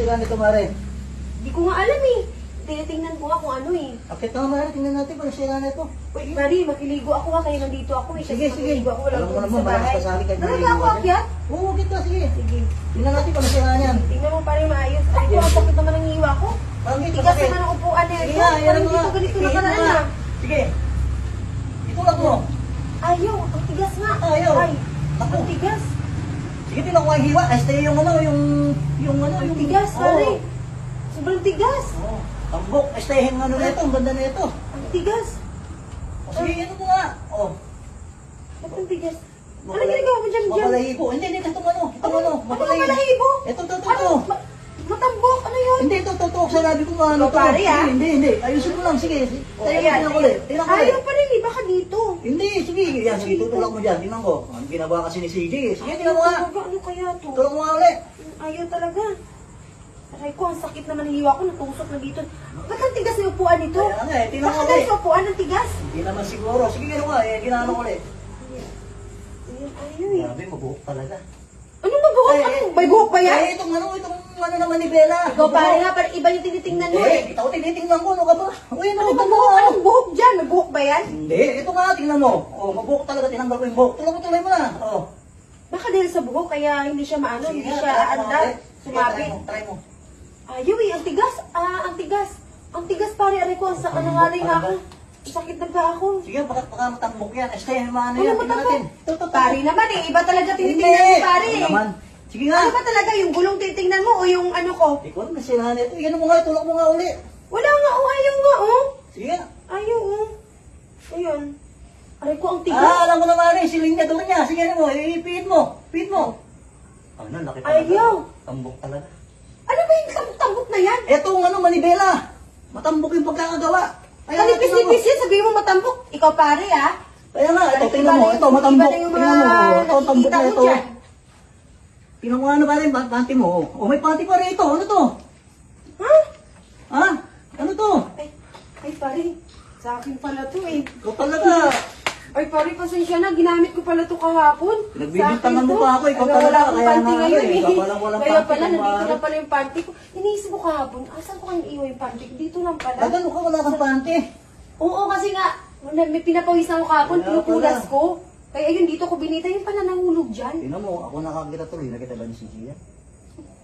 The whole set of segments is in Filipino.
sira nito, Mare? Hindi ko nga alam eh. Tinitingnan ko nga kung ano eh. Akit na, Mare. Tingnan natin kung sira nito. Uy, Mari, makiligo ako nga kaya nandito ako eh. Sige, sige. Makiligo ako, walang Alam mo tubig naman, sa bahay. kasali ka. Talaga ako akyat? Oo, kita. Sige. Sige. Tingnan natin kung sira niyan. Tingnan mo pa rin maayos. Ay, ko, ang sakit naman ang hiwa ko. Bakit? Tigas naman ang upuan na Sige ito. nga, yan Parang mo nga. dito ganito na Sige, paraan ito nga. na. Sige. Itulak mo. Ayaw, ang tigas nga. Ayaw. Ay, Naku. ang tigas. Sige, tingnan ko ang hiwa. Este yung ano, yung ano, Ang yung... tigas, Oo. pare. Sobrang tigas. Oo. Tambok. Estehin ano na ito. Ang ganda na ito. Ang tigas. Sige, ano mo nga. Oh. Ba't ang tigas? Ano ginagawa mo dyan? Mapalahibo. Hindi, itong ano. Itong ano. Ano malahibo? Ito, ito, Ano? ito. Matambok? Ano yun? Hindi, ito, sinabi ko nga ano Ikaw, pare, ah. Hindi. Ayusin mo lang, sige. Tingnan ko ulit. Tingnan ko ulit. Ayaw pa rin eh, baka dito. Hindi, sige. Yan, sige, tutulak mo dyan. Tingnan ko. Ang ginawa kasi ni CJ. Sige, tingnan mo nga. Ano kaya to? Tulak mo nga ulit. Ayaw talaga. Aray ko, ang sakit naman ng hiwa ko. Natusok na dito. Ba't ang tigas ng upuan nito? Kaya nga eh, tingnan mo Baka ulit. dahil sa upuan ang tigas. Hindi naman siguro. Sige, gano'n nga. Ginano ko ulit. Ayaw eh. Grabe, mabuhok talaga. Ano ba buhok? Ano? May buhok ba yan? Itong ano naman ni Bella. Ikaw pare nga, parang iba yung tinitingnan mo eh. Kita ko tinitingnan ko, ano ka ba? Uy, Ano ba buhok? Anong buhok dyan? May buhok ba yan? Hindi, ito nga, tingnan mo. Oh, mabuhok talaga, tinanggal ko yung buhok. Tuloy mo na. Oh. Baka dahil sa buhok, kaya hindi siya maano, Sige hindi nga, siya try mo, andar, okay? Sige, sumabit. try mo. Ayaw eh, ang tigas. Ang tigas. Ang tigas pare, aray ko, sa nangalay nga ako. Ang sakit na ba ako? Sige, baka matambok yan. Este, ano Ano yan, ba tingnan ito? natin. Ito. Pare naman eh, iba talaga tinitingnan mo pare Ano eh. naman? Sige nga. Ano ba talaga, yung gulong tinitingnan mo o yung ano ko? Ikaw na sila nito. Yan mo nga, tulak mo nga uli. Wala nga oh, ayaw nga oh. Sige nga. Ayaw oh. Ayun. Aray ko, ang tigas. Alam mo naman rin, siling niya doon niya. Sige mo, ipihit mo. Pihit mo. Ano, laki talaga. Ayaw. Tambok talaga. Ano ba yung tambok na yan? Etong ano, manibela. Matambok yung pagkakagawa. Kanipis-nipis yan, sabihin mo matambok. Ikaw pare ah. Kaya nga, ito, tingnan mo. Ito, Iba matambok. na yung Tingnan mo. Ito, ang tambok nakikita na mo ito. dyan. Tingnan mo ano pa rin, panty mo. Oh, may panty pa rin ito. Ano to? Ha? Ha? Ano to? Ay pare, sa akin pala to eh. Ikaw talaga. Ay pare, pasensya na, ginamit ko pala to kahapon. Nagbibintangan mo Sa akin to. pa ako, ikaw Wala talaga, akong kaya panty nga, ngayon eh, eh. ikaw palang walang Kaya panty, pala, kung nandito maaari. na pala yung panty ko. Iniisip ko kahapon, asan ko kayong iwan yung panty ko? Dito lang pala. Agad ka, wala kang panty. Oo, kasi nga, may pinapawisan ako kahapon, Wala pinupulas pala. ko. Kaya ayun, dito ko binita yung pala nahulog dyan. Tingnan mo, ako nakakita tuloy. Nakita ba ni si Gia?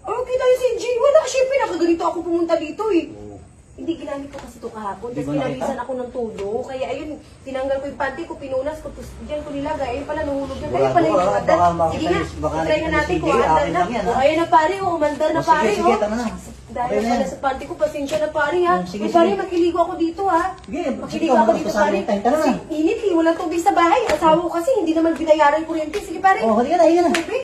Oh, kita yung si G. Wala, syempre nakaganito ako pumunta dito eh. Oo. Hindi, ginamit ko kasi ito kahapon. Hindi Tapos mo nakita? pinawisan ako ng todo. Kaya ayun, tinanggal ko yung panty ko, pinunas ko, tapos diyan ko nilagay. Ayun pala, nahulog yan. Kaya pala yung Sigurado, umandar. baka makita Sige nga, ni- baka try nakita na ni natin CJ, kung umandar akin na. lang yan, ha? O, ayun na pare, umandar na O, sige, pare. sige, oh. tama na. Dahil Okay na pala yan. sa panty ko, pasensya na pare ha. Sige, Ay, pare, sige. makiligo ako dito ha. Sige, Makiligo ako dito pare. Tara na. Kasi init eh, walang tubig sa bahay. Asawa ko kasi, hindi naman binayaran kuryente. Sige pare. Oh, halika na, halika na. Siyempre.